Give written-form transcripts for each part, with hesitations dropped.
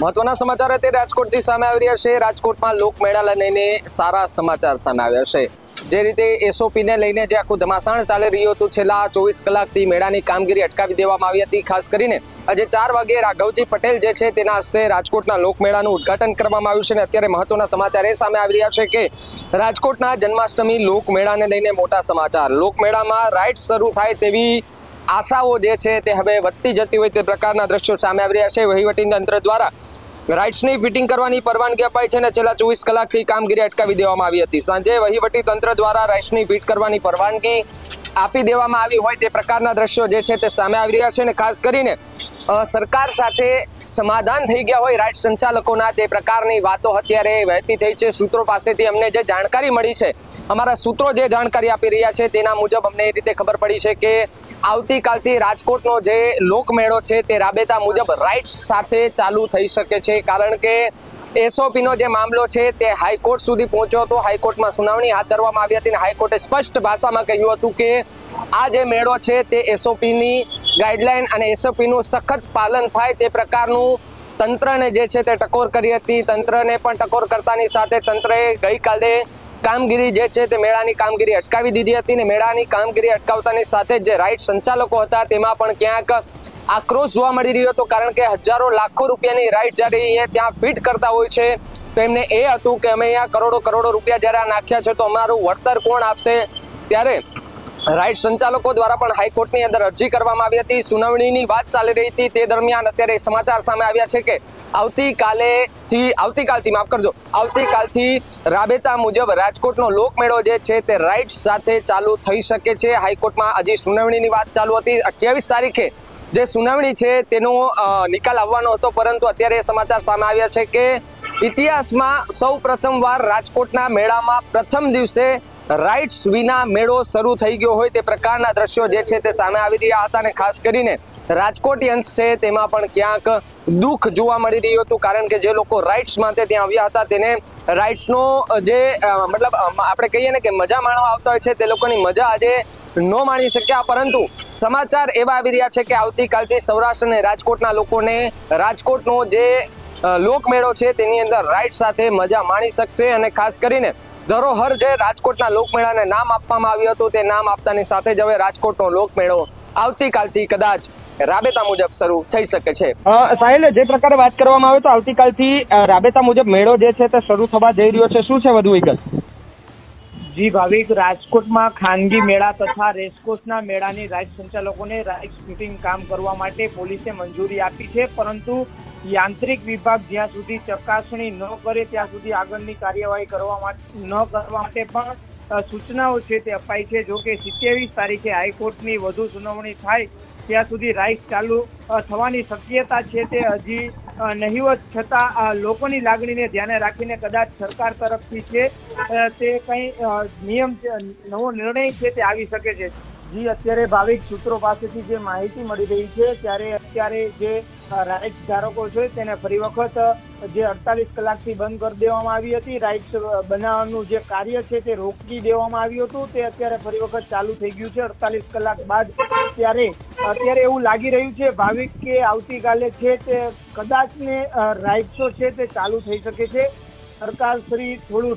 મહત્વના સમાચાર અત્યારે રાજકોટથી સામે આવી રહ્યા છે। રાજકોટમાં લોકમેળાને લઈને સારા સમાચાર સામે આવ્યા છે। જે રીતે એસઓપીને લઈને જે આખું ધમાસાણ ચાલી રહ્યું હતું, છેલ્લા 24 કલાકથી મેળાની કામગીરી અટકાવી દેવામાં આવી હતી। ખાસ કરીને આજે 4 વાગે રાઘવજી પટેલ જે છે તેના હસ્તે રાજકોટના લોકમેળાનું ઉદ્ઘાટન કરવામાં આવ્યું છે। અને અત્યારે મહત્વના સમાચાર એ સામે આવી રહ્યા છે કે રાજકોટના જન્માષ્ટમી લોકમેળાને લઈને મોટા સમાચાર। લોકમેળામાં રાઇડ્સ શરૂ થાય તેવી આશાઓ જે છે તે હવે વધતી જતી હોય તે પ્રકારના દ્રશ્યો સામે આવી રહ્યા છે। વહીવટી તંત્ર દ્વારા રાઇડ્સની ફિટિંગ કરવાની પરવાનગી અપાઈ છે અને છેલ્લા 24 કલાકથી કામગીરી અટકાવી દેવામાં આવી હતી। સાંજે વહીવટી તંત્ર દ્વારા રાઇડ્સની ફિટ કરવાની પરવાનગી આપી દેવામાં આવી હોય તે પ્રકારના દ્રશ્યો જે છે તે સામે આવી રહ્યા છે। અને ખાસ કરીને સરકાર સાથે સમાધાન થઈ ગયા હોય રાઇડ સંચાલકોના તે પ્રકારની વાતો અત્યારે વહેતી થઈ છે। સૂત્રો પાસેથી અમને જે જાણકારી મળી છે, અમારા સૂત્રો જે જાણકારી આપી રહ્યા છે તેના મુજબ અમને એ રીતે ખબર પડી છે કે આવતીકાલથી રાજકોટનો જે લોકમેળો છે તે રાબેતા મુજબ રાઇડ્સ સાથે ચાલુ થઈ શકે છે। કારણ કે એસઓપીનો જે મામલો છે તે હાઈકોર્ટ સુધી પહોંચ્યો હતો। હાઈકોર્ટમાં સુનાવણી હાથ ધરવામાં આવી હતી અને હાઈકોર્ટે સ્પષ્ટ ભાષામાં કહ્યું હતું કે આ જે મેળો છે તે એસઓપીની ગાઈડલાઈન અને એસઓપીનું સખત પાલન થાય તે પ્રકારનું તંત્રને જે છે તે ટકોર કરી હતી। તંત્રને પણ ટકોર કરતાની સાથે તંત્રએ ગઈકાલે કામગીરી જે છે તે મેળાની કામગીરી અટકાવી દીધી હતી અને મેળાની કામગીરી અટકાવતાની સાથે જે રાઇડ સંચાલકો હતા તેમાં પણ ક્યાંક આક્રોશ જોવા મળી રહ્યો હતો। કારણ કે હજારો લાખો રૂપિયાની રાઇડ જ્યારે અહીંયા ત્યાં ફિટ કરતા હોય છે તો એમને એ હતું કે અમે અહીંયા કરોડો રૂપિયા જ્યારે નાખ્યા છે તો અમારું વળતર કોણ આપશે। ત્યારે રાઇડ સંચાલકો દ્વારા પણ હાઈકોર્ટની અંદર અરજી કરવામાં આવી હતી। સુનાવણીની વાત ચાલી રહી હતી તે દરમિયાન અત્યારે સમાચાર સામે આવ્યા છે કે આવતીકાલથી રાબેતા મુજબ રાજકોટનો લોકમેળો જે છે તે રાઇડ્સ સાથે ચાલુ થઈ શકે છે। હાઈકોર્ટમાં હજી સુનાવણીની વાત ચાલુ હતી। 28 તારીખે જે સુનાવણી છે તેનો નિકાલ આવવાનો હતો, પરંતુ અત્યારે સમાચાર સામે આવ્યા છે કે ઇતિહાસમાં સૌ પ્રથમવાર રાજકોટના મેળામાં પ્રથમ દિવસે રાઇડ્સ વિના મેળો શરૂ થઈ ગયો હોય તે પ્રકારના દ્રશ્યો જે છે તે સામે આવી રહ્યા હતા। અને ખાસ કરીને રાજકોટિયન્સ છે તેમાં પણ ક્યાંક દુઃખ જોવા મળી રહ્યું હતું, કારણ કે જે લોકો રાઇડ્સ માટે ત્યાં આવ્યા હતા તેને રાઇડ્સનો જે મતલબ આપણે કહીએ ને કે મજા માણવા આવતા હોય છે તે લોકોની મજા આજે ન માણી શક્યા। પરંતુ સમાચાર એવા આવી રહ્યા છે કે આવતીકાલથી સૌરાષ્ટ્ર અને રાજકોટના લોકોને રાજકોટનો જે લોકમેળો છે તેની અંદર રાઇડ સાથે મજા માણી શકશે। અને ખાસ કરીને ધરોહર જે રાજકોટના લોકમેળાને નામ આપવામાં આવ્યું હતું તે નામ આપતાની સાથે જ હવે રાજકોટનો લોકમેળો આવતીકાલથી કદાચ રાબેતા મુજબ શરૂ થઈ શકે છે। સાહિલ, જે પ્રકારે વાત કરવામાં આવે તો આવતીકાલથી રાબેતા મુજબ મેળો જે છે તે શરૂ થવા જઈ રહ્યો છે, શું છે વધુ વિગત? જી ભાવિક, રાજકોટમાં ખાનગી મેળા તથા રેસકોર્સના મેળાની રાઇડ સંચાલકોને રાઇડ ફિટિંગ કામ કરવા માટે પોલીસે મંજૂરી આપી છે, પરંતુ યાંત્રિક વિભાગ જ્યાં સુધી ચકાસણી ન કરે ત્યાં સુધી આગળની કાર્યવાહી ન કરવા માટે પણ સૂચનાઓ છે તે અપાઈ છે। જો કે 27 તારીખે હાઈકોર્ટની વધુ સુનાવણી થાય ત્યાં સુધી રાઇડ ચાલુ થવાની શક્યતા છે તે હજી નહીવત, છતાં લોકોની લાગણીને ધ્યાને રાખીને કદાચ સરકાર તરફથી છે તે કંઈ નવો નિર્ણય છે તે આવી શકે છે। જી, અત્યારે ભાવિક સૂત્રો પાસેથી જે માહિતી મળી રહી છે ત્યારે અત્યારે જે રાઇડ્સ ધારકો છે તેને ફરી વખત જે 48 કલાકથી બંધ કરી દેવામાં આવી હતી, રાઇડ્સ બનાવવાનું જે કાર્ય છે તે રોકી દેવામાં આવ્યું હતું, તે અત્યારે ફરી વખત ચાલુ થઈ ગયું છે 48 કલાક બાદ। અત્યારે એવું લાગી રહ્યું છે ભાવિક કે આવતીકાલે છે તે કદાચ ને રાઇડ્સો છે તે ચાલુ થઈ શકે છે। સરકાર શ્રી થોડું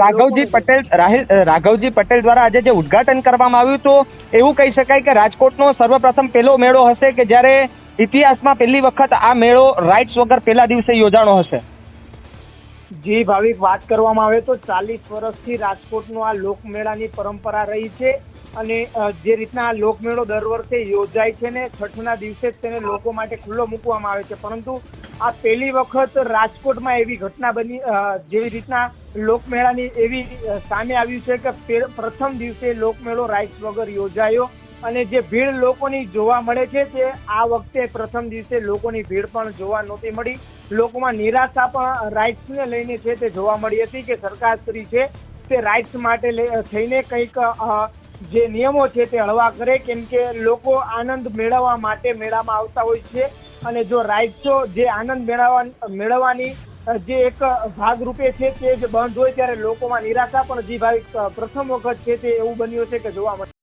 રાઘવજી પટેલ દ્વારા આજે જે ઉદ્ઘાટન કરવામાં આવ્યું તો એવું કહી શકાય કે રાજકોટનો સર્વપ્રથમ પહેલો મેળો હશે કે જ્યારે ઇતિહાસમાં પહેલી વખત આ મેળો રાઇડ્સ વગર પહેલા દિવસે યોજાણો હશે। જી ભાવિક, વાત કરવામાં આવે તો 40 વર્ષથી રાજકોટનો આ લોકમેળાની પરંપરા રહી છે અને જે રીતના આ લોકમેળો દર વર્ષે યોજાય છે ને છઠ્ઠના દિવસે જ તેને લોકો માટે ખુલ્લો મૂકવામાં આવે છે, પરંતુ આ પહેલી વખત રાજકોટમાં એવી ઘટના બની જેવી રીતના લોકમેળાની એવી સામે આવ્યું છે કે પ્રથમ દિવસે લોકમેળો રાઇડ્સ વગર યોજાયો અને જે ભીડ લોકોની જોવા મળે છે તે આ વખતે પ્રથમ દિવસે લોકોની ભીડ પણ જોવા નહોતી મળી। લોકોમાં નિરાશા પણ રાઇડ્સને લઈને છે તે જોવા મળી હતી કે સરકારશ્રી છે તે રાઇડ્સ માટે થઈને કંઈક જે નિયમો છે તે હળવા કરે, કેમ કે લોકો આનંદ મેળવવા માટે મેળામાં આવતા હોય છે અને જો રાઇડ્સો જે આનંદ મેળવવાની જે એક ભાગરૂપે છે તે જ બંધ હોય ત્યારે લોકોમાં નિરાશા પણ જી ભાઈ પ્રથમ વખત છે તે એવું બન્યું છે કે જોવા મળે।